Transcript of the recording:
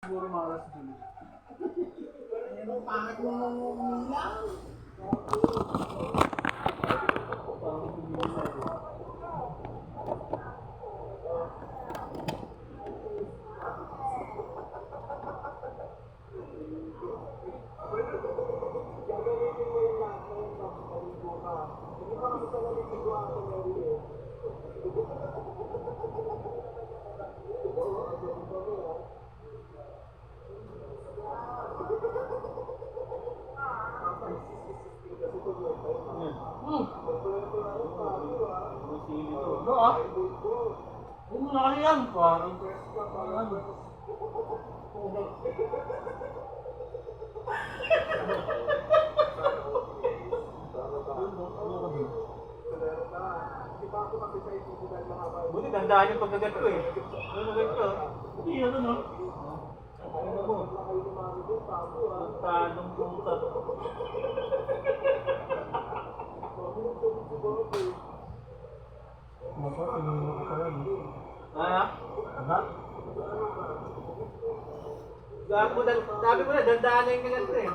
siguro malas dun. Ano pangit mo umilang? Parang tumingin na ito. Ano ah? Huwag mo na kasi yan. Parang ano. Buti tandaan yung pagkagat ko eh. Ano ganito? Hindi yan ano. Ano mo? Tanong puta. Mapa, tingin mo ko pala. Ha? Aga? Sabi mo na, dandaan na yung kagat ko eh.